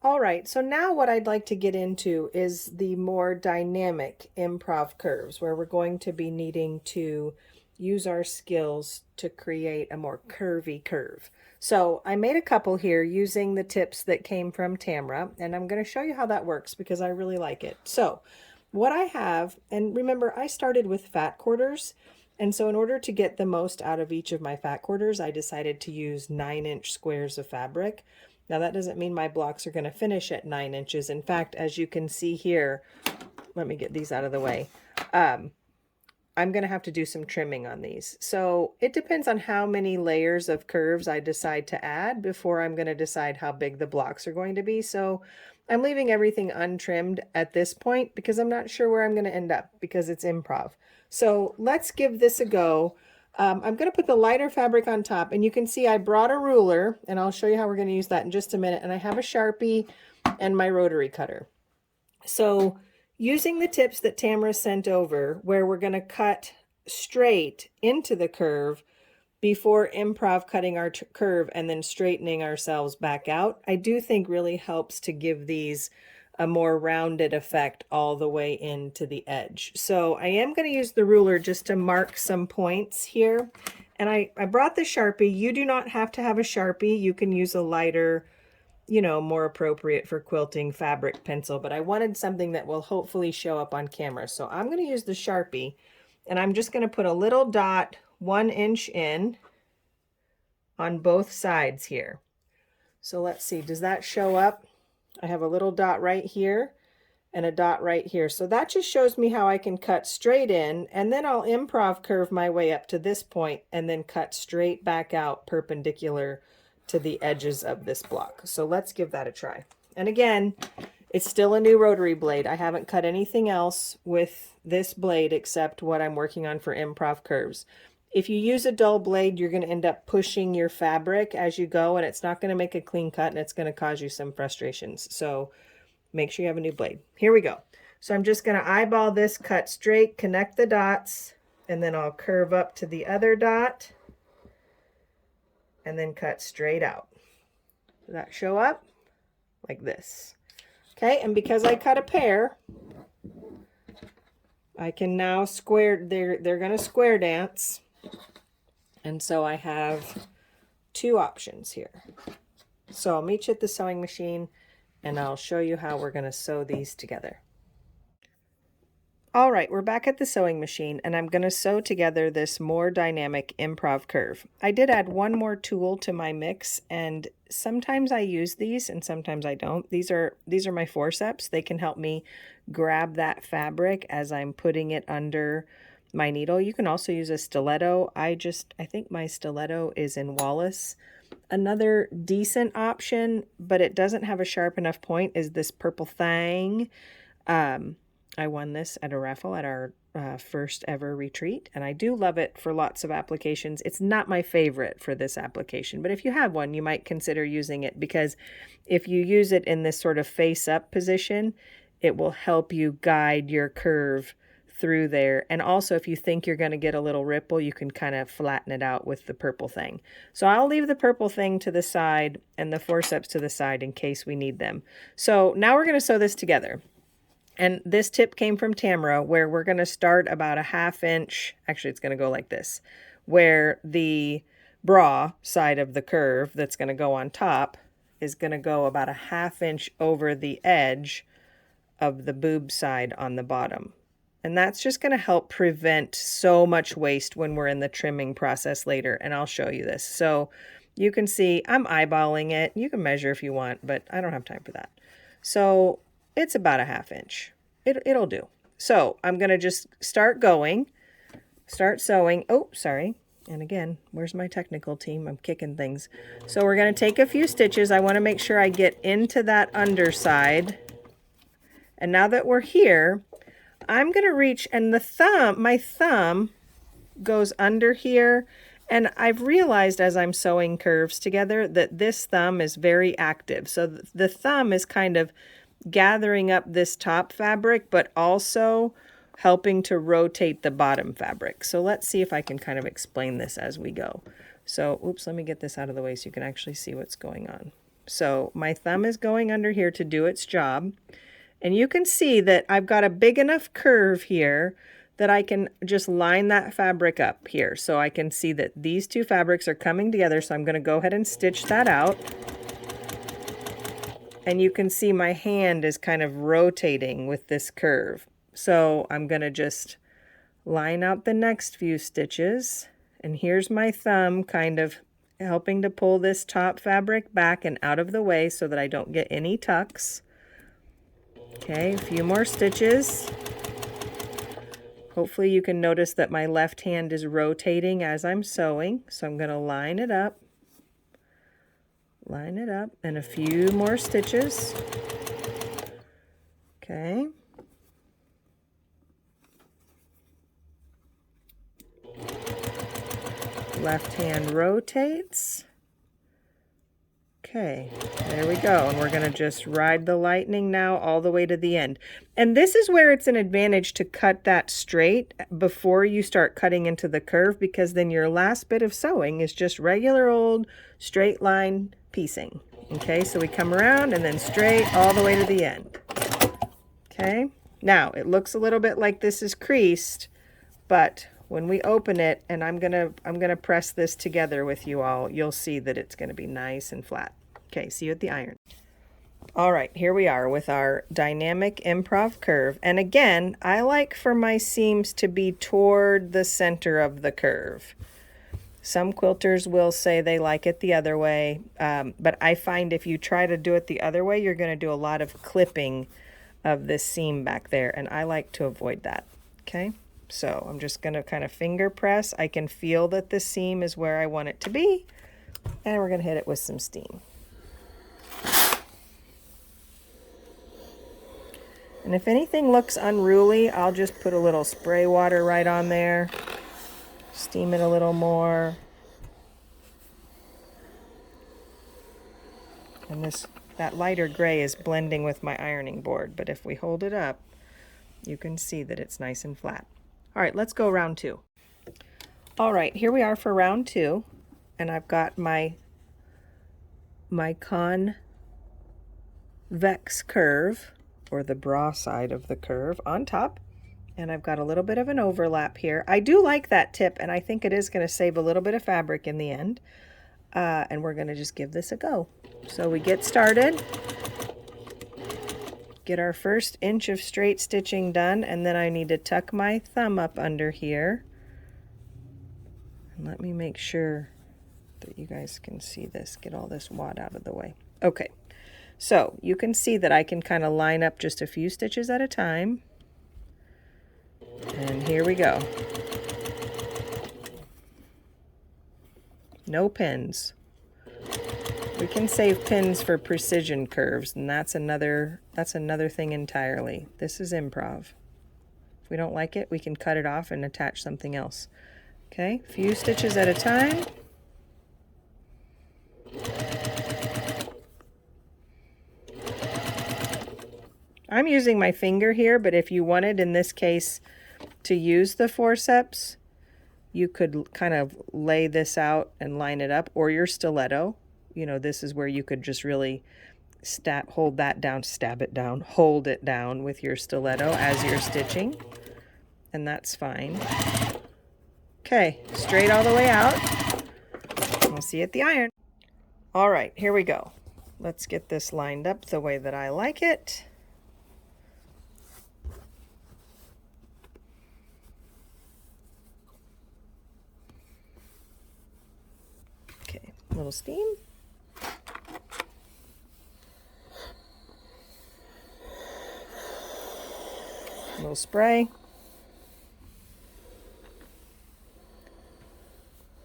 All right, so now what I'd like to get into is the more dynamic improv curves, where we're going to be needing to use our skills to create a more curvy curve. So I made a couple here using the tips that came from Tamra, and I'm going to show you how that works because I really like it. So what I have, and remember, I started with fat quarters. And so in order to get the most out of each of my fat quarters, I decided to use 9-inch squares of fabric. Now that doesn't mean my blocks are going to finish at 9 inches. In fact, as you can see here, let me get these out of the way. I'm going to have to do some trimming on these. So it depends on how many layers of curves I decide to add before I'm going to decide how big the blocks are going to be. So I'm leaving everything untrimmed at this point because I'm not sure where I'm going to end up because it's improv. So let's give this a go. I'm going to put the lighter fabric on top, and you can see I brought a ruler, and I'll show you how we're going to use that in just a minute. And I have a Sharpie and my rotary cutter. So using the tips that Tamara sent over, where we're going to cut straight into the curve before improv cutting our curve and then straightening ourselves back out, I do think really helps to give these a more rounded effect all the way into the edge. So I am going to use the ruler just to mark some points here. And I brought the Sharpie. You do not have to have a Sharpie. You can use a lighter, more appropriate for quilting fabric pencil, but I wanted something that will hopefully show up on camera. So I'm going to use the Sharpie, and I'm just going to put a little dot 1 inch in on both sides here. So let's see, does that show up? I have a little dot right here and a dot right here. So that just shows me how I can cut straight in, and then I'll improv curve my way up to this point and then cut straight back out perpendicular to the edges of this block. So let's give that a try. And again, it's still a new rotary blade. I haven't cut anything else with this blade except what I'm working on for improv curves. If you use a dull blade, you're going to end up pushing your fabric as you go, and it's not going to make a clean cut, and it's going to cause you some frustrations. So make sure you have a new blade. Here we go. So I'm just going to eyeball this, cut straight, connect the dots, and then I'll curve up to the other dot and then cut straight out. Does that show up? Like this. Okay, and because I cut a pair, I can now square, they're going to square dance. And so I have two options here. So I'll meet you at the sewing machine, and I'll show you how we're going to sew these together. All right, we're back at the sewing machine, and I'm going to sew together this more dynamic improv curve. I did add one more tool to my mix, and sometimes I use these and sometimes I don't. These are my forceps. They can help me grab that fabric as I'm putting it under my needle. You can also use a stiletto. I think my stiletto is in Wallace. Another decent option, but it doesn't have a sharp enough point, is this purple thing. I won this at a raffle at our first ever retreat, and I do love it for lots of applications. It's not my favorite for this application, but if you have one, you might consider using it, because if you use it in this sort of face up position, it will help you guide your curve through there. And also, if you think you're going to get a little ripple, you can kind of flatten it out with the purple thing. So I'll leave the purple thing to the side and the forceps to the side in case we need them. So now we're going to sew this together. And this tip came from Tamara, where we're going to start about a 1/2 inch. Actually, it's going to go like this, where the bra side of the curve that's going to go on top is going to go about a 1/2 inch over the edge of the boob side on the bottom. And that's just going to help prevent so much waste when we're in the trimming process later. And I'll show you this. So you can see I'm eyeballing it. You can measure if you want, but I don't have time for that. So it's about a 1/2 inch. It'll do. So I'm going to just start sewing. Oh, sorry. And again, where's my technical team? I'm kicking things. So we're going to take a few stitches. I want to make sure I get into that underside. And now that we're here, I'm going to reach, and my thumb goes under here. And I've realized as I'm sewing curves together that this thumb is very active. So the thumb is kind of gathering up this top fabric, but also helping to rotate the bottom fabric. So let's see if I can kind of explain this as we go. So, oops, let me get this out of the way so you can actually see what's going on. So my thumb is going under here to do its job. And you can see that I've got a big enough curve here that I can just line that fabric up here. So I can see that these two fabrics are coming together. So I'm going to go ahead and stitch that out. And you can see my hand is kind of rotating with this curve. So I'm going to just line out the next few stitches. And here's my thumb kind of helping to pull this top fabric back and out of the way so that I don't get any tucks. Okay, a few more stitches. Hopefully you can notice that my left hand is rotating as I'm sewing. So I'm going to line it up, and a few more stitches. Okay. Left hand rotates. Okay, there we go. And we're going to just ride the lightning now all the way to the end. And this is where it's an advantage to cut that straight before you start cutting into the curve, because then your last bit of sewing is just regular old straight line piecing. Okay, so we come around and then straight all the way to the end. Okay, now it looks a little bit like this is creased, but when we open it, and I'm gonna press this together with you all, you'll see that it's gonna be nice and flat. Okay, see you at the iron. All right, here we are with our dynamic improv curve. And again, I like for my seams to be toward the center of the curve. Some quilters will say they like it the other way, but I find if you try to do it the other way, you're gonna do a lot of clipping of this seam back there, and I like to avoid that, okay? So I'm just gonna kind of finger press. I can feel that the seam is where I want it to be, and we're gonna hit it with some steam. And if anything looks unruly, I'll just put a little spray water right on there, steam it a little more. And that lighter gray is blending with my ironing board, but if we hold it up, you can see that it's nice and flat. All right, let's go round 2. All right, here we are for round 2, and I've got my convex curve, or the bra side of the curve, on top, and I've got a little bit of an overlap here. I do like that tip, and I think it is going to save a little bit of fabric in the end, and we're going to just give this a go. So we get started, get our first inch of straight stitching done, and then I need to tuck my thumb up under here. And let me make sure that you guys can see this, get all this wad out of the way. Okay, so you can see that I can kind of line up just a few stitches at a time. And here we go. No pins. We can save pins for precision curves, and that's another thing entirely. This is improv. If we don't like it, we can cut it off and attach something else. Okay, a few stitches at a time. I'm using my finger here, but if you wanted, in this case, to use the forceps, you could kind of lay this out and line it up, or your stiletto. You know, this is where you could just really hold it down with your stiletto as you're stitching, and that's fine. Okay, straight all the way out. We'll see you at the iron. All right, here we go. Let's get this lined up the way that I like it. Okay, a little steam. A little spray.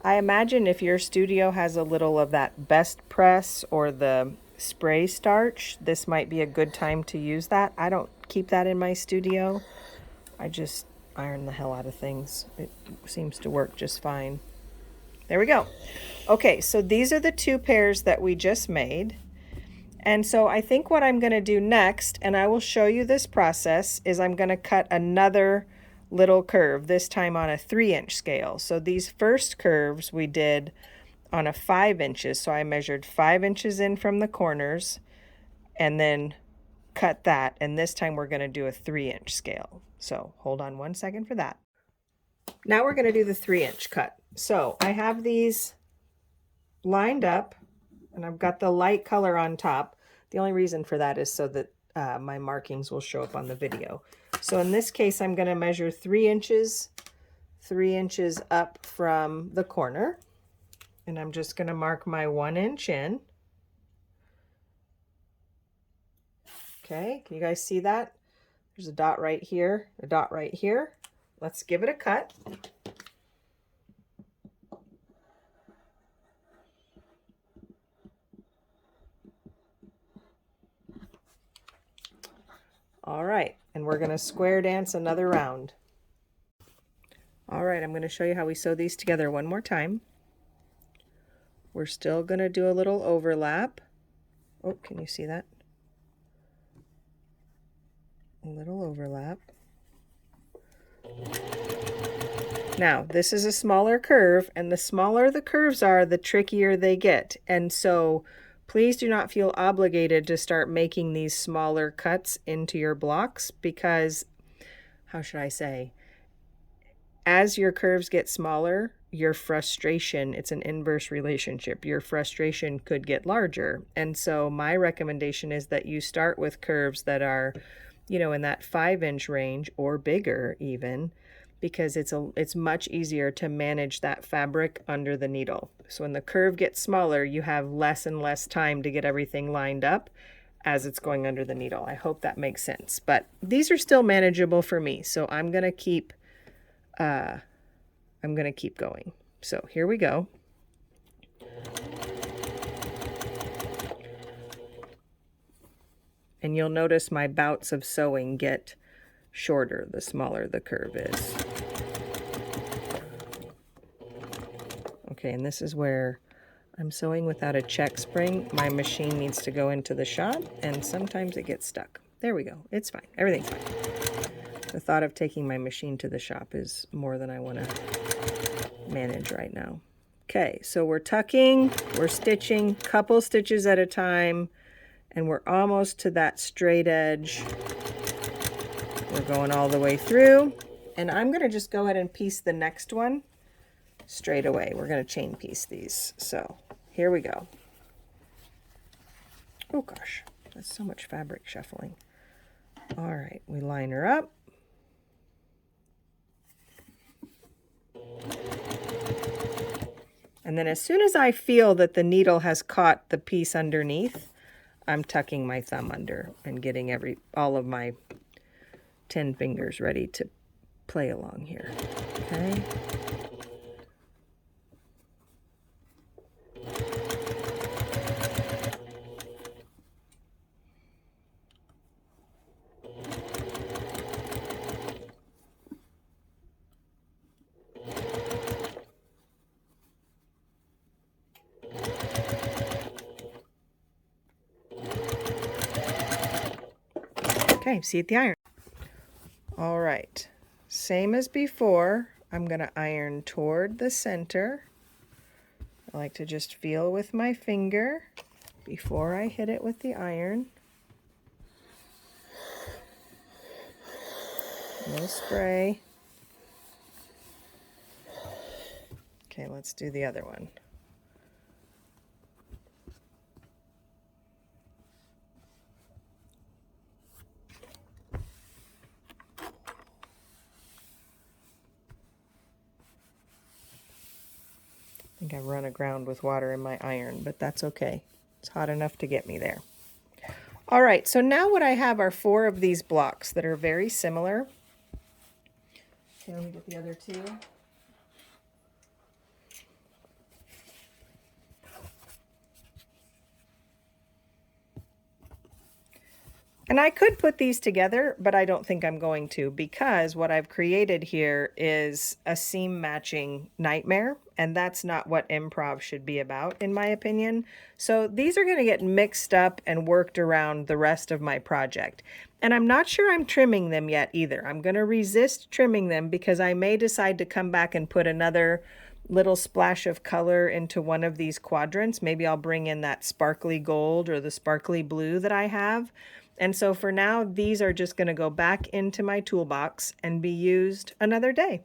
I imagine if your studio has a little of that best press or the spray starch, this might be a good time to use that. I don't keep that in my studio. I just iron the hell out of things. It seems to work just fine. There we go. Okay, so these are the 2 pairs that we just made. And so I think what I'm going to do next, and I will show you this process, is I'm going to cut another little curve, this time on a 3-inch scale. So these first curves we did on a 5 inches. So I measured 5 inches in from the corners and then cut that. And this time we're going to do a 3-inch scale. So hold on 1 second for that. Now we're going to do the 3-inch cut. So I have these lined up and I've got the light color on top. The only reason for that is so that my markings will show up on the video. So in this case, I'm going to measure 3 inches, 3 inches up from the corner. And I'm just going to mark my 1 inch in. Okay, can you guys see that? There's a dot right here, a dot right here. Let's give it a cut. All right, and we're going to square dance another round. All right, I'm going to show you how we sew these together one more time. We're still going to do a little overlap. Oh, can you see that? A little overlap. Now, this is a smaller curve, and the smaller the curves are, the trickier they get. And so please do not feel obligated to start making these smaller cuts into your blocks because, how should I say, as your curves get smaller, your frustration, it's an inverse relationship. Your frustration could get larger. And so my recommendation is that you start with curves that are, you know, in that 5-inch range or bigger even, because it's much easier to manage that fabric under the needle. So when the curve gets smaller, you have less and less time to get everything lined up as it's going under the needle. I hope that makes sense. But these are still manageable for me, so I'm gonna keep going. So here we go. And you'll notice my bouts of sewing get shorter the smaller the curve is. Okay, and this is where I'm sewing without a check spring. My machine needs to go into the shop, and sometimes it gets stuck. There we go. It's fine. Everything's fine. The thought of taking my machine to the shop is more than I want to manage right now. Okay, so we're tucking, we're stitching, couple stitches at a time, and we're almost to that straight edge. We're going all the way through, and I'm going to just go ahead and piece the next one straight away. We're going to chain piece these. So here we go. Oh gosh, that's so much fabric shuffling. All right, we line her up. And then as soon as I feel that the needle has caught the piece underneath, I'm tucking my thumb under and getting all of my 10 fingers ready to play along here. Okay. Okay, see at the iron. All right, same as before, I'm going to iron toward the center. I like to just feel with my finger before I hit it with the iron. No spray. Okay, let's do the other one. I think I've run aground with water in my iron, but that's okay. It's hot enough to get me there. All right, so now what I have are 4 of these blocks that are very similar. Okay, let me get the other 2. And I could put these together, but I don't think I'm going to, because what I've created here is a seam matching nightmare, and that's not what improv should be about, in my opinion. So these are going to get mixed up and worked around the rest of my project. And I'm not sure I'm trimming them yet either. I'm going to resist trimming them because I may decide to come back and put another little splash of color into one of these quadrants. Maybe I'll bring in that sparkly gold or the sparkly blue that I have. And so for now, these are just going to go back into my toolbox and be used another day.